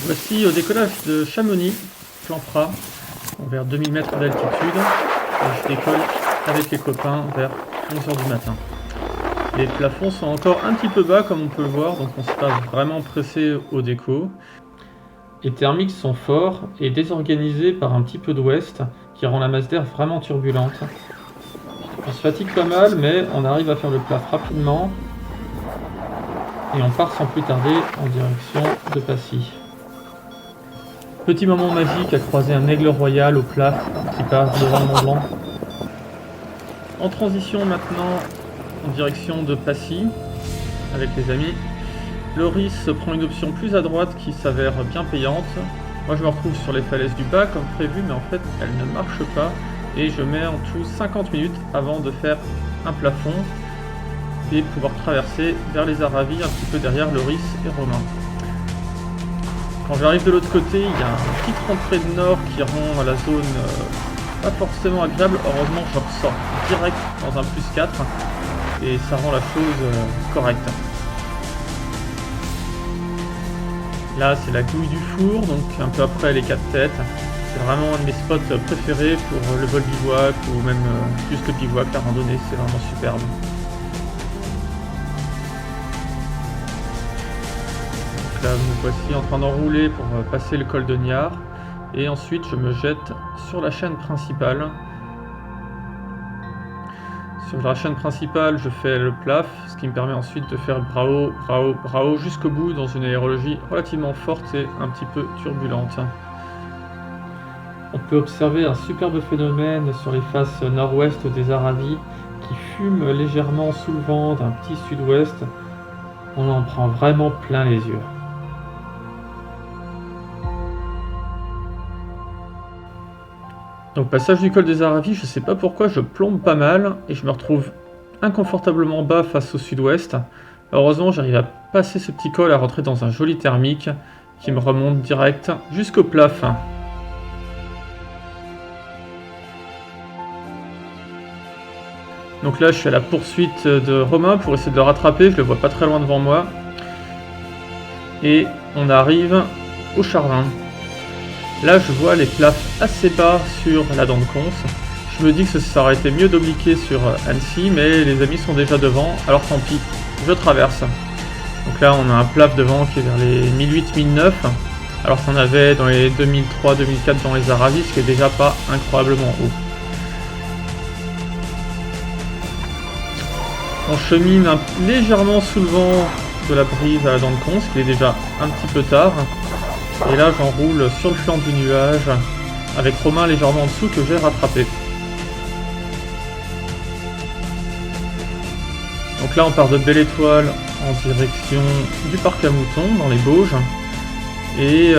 Voici au décollage de Chamonix, plan Prat, vers 2000 mètres d'altitude. Et je décolle avec les copains vers 11 h du matin. Les plafonds sont encore un petit peu bas comme on peut le voir, donc on ne s'est pas vraiment pressé au déco. Les thermiques sont forts et désorganisés par un petit peu d'ouest qui rend la masse d'air vraiment turbulente. On se fatigue pas mal, mais on arrive à faire le plaf rapidement et on part sans plus tarder en direction de Passy. Petit moment magique à croiser un aigle royal au plaf qui passe devant le Mont Blanc. En transition maintenant en direction de Passy avec les amis. Loris prend une option plus à droite qui s'avère bien payante. Moi je me retrouve sur les falaises du bas comme prévu, mais en fait elle ne marche pas et je mets en tout 50 minutes avant de faire un plafond et pouvoir traverser vers les Aravis un petit peu derrière Loris et Romain. Quand j'arrive de l'autre côté, il y a une petite rentrée de nord qui rend la zone pas forcément agréable. Heureusement, je ressors direct dans un +4 et ça rend la chose correcte. Là, c'est la Gouille du Four, donc un peu après les 4 têtes. C'est vraiment un de mes spots préférés pour le vol bivouac ou même juste le bivouac, la randonnée, c'est vraiment superbe. Là, nous voici en train d'enrouler pour passer le col de Niart et ensuite je me jette sur la chaîne principale. Sur la chaîne principale, je fais le plaf, ce qui me permet ensuite de faire Brao, Brao, Brao jusqu'au bout dans une aérologie relativement forte et un petit peu turbulente. On peut observer un superbe phénomène sur les faces nord-ouest des Aravis qui fume légèrement sous le vent d'un petit sud-ouest. On en prend vraiment plein les yeux. Donc passage du col des Aravis, je sais pas pourquoi je plombe pas mal et je me retrouve inconfortablement bas face au sud-ouest. Heureusement j'arrive à passer ce petit col, à rentrer dans un joli thermique qui me remonte direct jusqu'au plaf. Donc là je suis à la poursuite de Romain pour essayer de le rattraper, je le vois pas très loin devant moi. Et on arrive au Charlin. Là je vois les plafs assez bas sur la dent de Cons. Je me dis que ça aurait été mieux d'obliquer sur Annecy, mais les amis sont déjà devant, alors tant pis, je traverse. Donc là on a un plaf devant qui est vers les 1008-1009, alors qu'on avait dans les 2003-2004 dans les Aravis, ce qui est déjà pas incroyablement haut. On chemine légèrement sous le vent de la brise à la dent de Cons, qui est déjà un petit peu tard. Et là j'enroule sur le flanc du nuage avec Romain légèrement en dessous que j'ai rattrapé. Donc là on part de Belle Étoile en direction du parc à moutons dans les Bauges. Et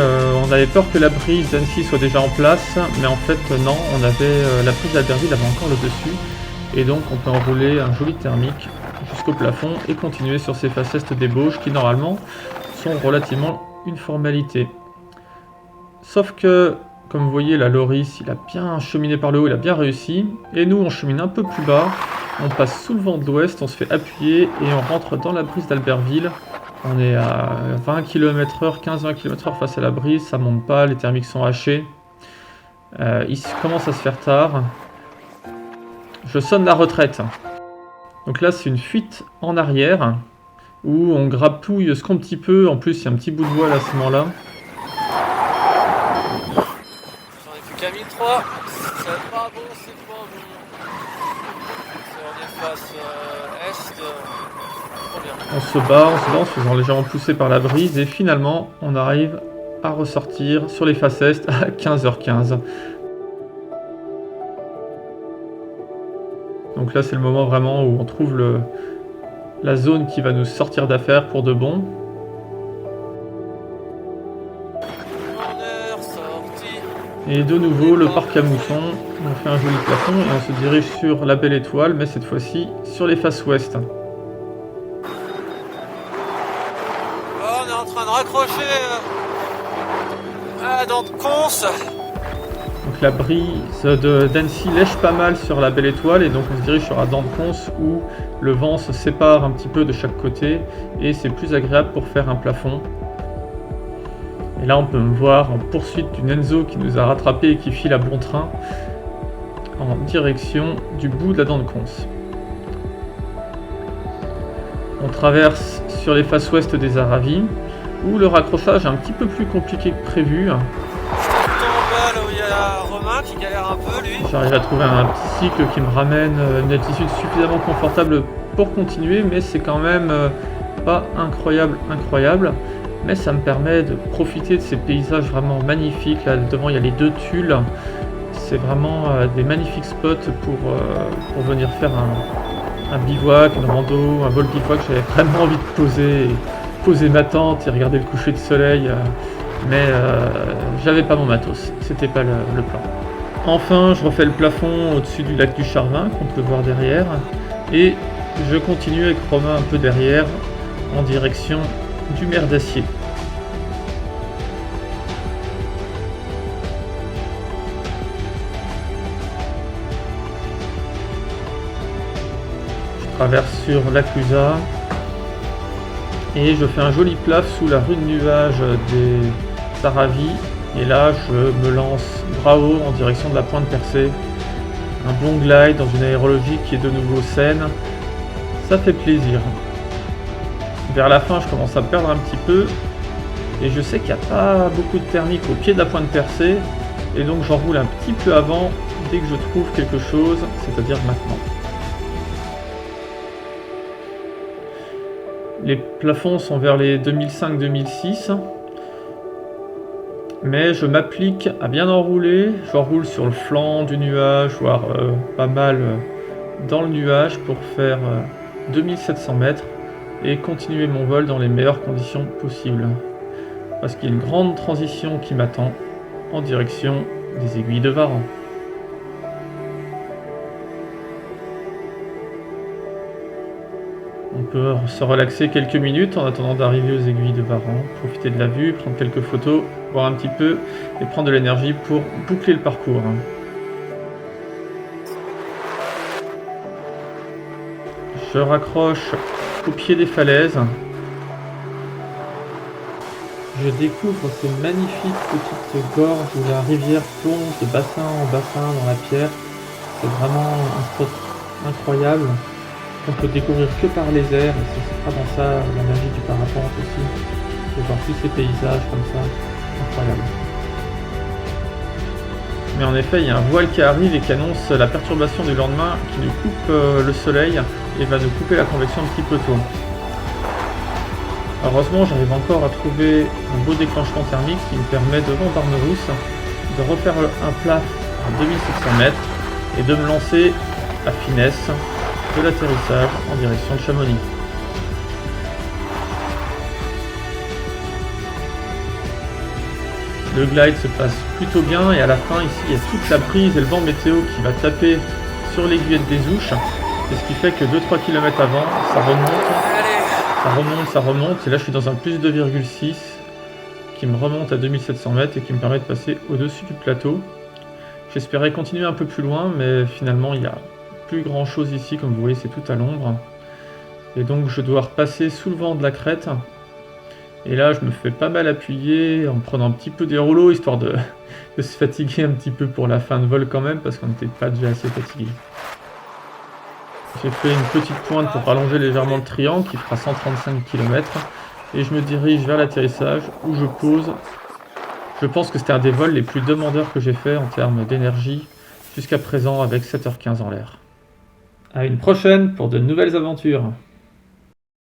on avait peur que la brise d'Annecy soit déjà en place, mais en fait non, on avait la brise d'Albertville avait encore le dessus. Et donc on peut enrouler un joli thermique jusqu'au plafond et continuer sur ces faces est des Bauges qui normalement sont relativement une formalité. Sauf que, comme vous voyez, la Loris, il a bien cheminé par le haut, il a bien réussi. Et nous, on chemine un peu plus bas, on passe sous le vent de l'ouest, on se fait appuyer et on rentre dans la brise d'Albertville. On est à 20 km/h, 15-20 km/h face à la brise, ça monte pas, les thermiques sont hachés. Il commence à se faire tard. Je sonne la retraite. Donc là, c'est une fuite en arrière, où on grappouille ce qu'on petit peu, en plus il y a un petit bout de voile à ce moment-là. Qu'à 1003, c'est pas bon, c'est pas bon. C'est on est face est, trop bien. On se bat en se faisant légèrement pousser par la brise et finalement on arrive à ressortir sur les faces est à 15h15. Donc là c'est le moment vraiment où on trouve la zone qui va nous sortir d'affaire pour de bon. Et de nouveau, le parc à moutons, on fait un joli plafond et on se dirige sur la Belle Étoile, mais cette fois-ci sur les faces ouest. Oh, on est en train de raccrocher à la dent de Cons. Donc la brise d'Annecy lèche pas mal sur la Belle Étoile et donc on se dirige sur la dent de Cons où le vent se sépare un petit peu de chaque côté et c'est plus agréable pour faire un plafond. Et là on peut me voir en poursuite d'une Enzo qui nous a rattrapés et qui file à bon train en direction du bout de la dent de Cons. On traverse sur les faces ouest des Aravis, où le raccrochage est un petit peu plus compliqué que prévu. Je tombe en bas là où il y a Romain qui galère un peu lui. J'arrive à trouver un petit cycle qui me ramène une altitude suffisamment confortable pour continuer, mais c'est quand même pas incroyable. Mais ça me permet de profiter de ces paysages vraiment magnifiques. Là devant il y a les deux Tulles. C'est vraiment des magnifiques spots pour venir faire un bivouac, une rando, un vol bivouac. J'avais vraiment envie de poser ma tente et regarder le coucher de soleil, mais j'avais pas mon matos, c'était pas le plan. Enfin, je refais le plafond au-dessus du lac du Charvin qu'on peut voir derrière, et je continue avec Romain un peu derrière en direction du Mer d'Acier. Traverse sur la Clusaz et je fais un joli plaf sous la rue de nuage des Aravis, et là je me lance bras haut en direction de la Pointe Percée. Un bon glide dans une aérologie qui est de nouveau saine, ça fait plaisir. Vers la fin je commence à perdre un petit peu et je sais qu'il n'y a pas beaucoup de thermique au pied de la Pointe Percée, et donc j'enroule un petit peu avant dès que je trouve quelque chose, c'est-à-dire maintenant. Les plafonds sont vers les 2005-2006, mais je m'applique à bien enrouler. J'enroule sur le flanc du nuage, voire pas mal dans le nuage pour faire 2700 mètres et continuer mon vol dans les meilleures conditions possibles. Parce qu'il y a une grande transition qui m'attend en direction des aiguilles de Varan. On peut se relaxer quelques minutes en attendant d'arriver aux aiguilles de Varan, profiter de la vue, prendre quelques photos, boire un petit peu et prendre de l'énergie pour boucler le parcours. Je raccroche au pied des falaises. Je découvre ces magnifiques petites gorges où la rivière plonge de bassin en bassin dans la pierre. C'est vraiment un spot incroyable qu'on peut découvrir que par les airs, et c'est vraiment ça la magie du parapente aussi, de voir tous ces paysages comme ça, incroyable. Mais en effet, il y a un voile qui arrive et qui annonce la perturbation du lendemain, qui nous coupe le soleil et va nous couper la convection un petit peu tôt. Heureusement, j'arrive encore à trouver un beau déclenchement thermique qui me permet devant Barnerousse de refaire un plaf à 2700 mètres et de me lancer à finesse de l'atterrissage en direction de Chamonix. Le glide se passe plutôt bien et à la fin ici il y a toute la brise et le vent météo qui va taper sur l'aiguillette des Ouches, et ce qui fait que 2-3 km avant ça remonte et là je suis dans un plus 2,6 qui me remonte à 2700 mètres et qui me permet de passer au-dessus du plateau. J'espérais continuer un peu plus loin, mais finalement il y a plus grand chose ici, comme vous voyez c'est tout à l'ombre, et donc je dois repasser sous le vent de la crête, et là je me fais pas mal appuyer en prenant un petit peu des rouleaux histoire de se fatiguer un petit peu pour la fin de vol quand même, parce qu'on n'était pas déjà assez fatigué. J'ai fait une petite pointe pour rallonger légèrement le triangle qui fera 135 km et je me dirige vers l'atterrissage où je pose. Je pense que c'était un des vols les plus demandeurs que j'ai fait en termes d'énergie jusqu'à présent, avec 7h15 en l'air. À une prochaine pour de nouvelles aventures.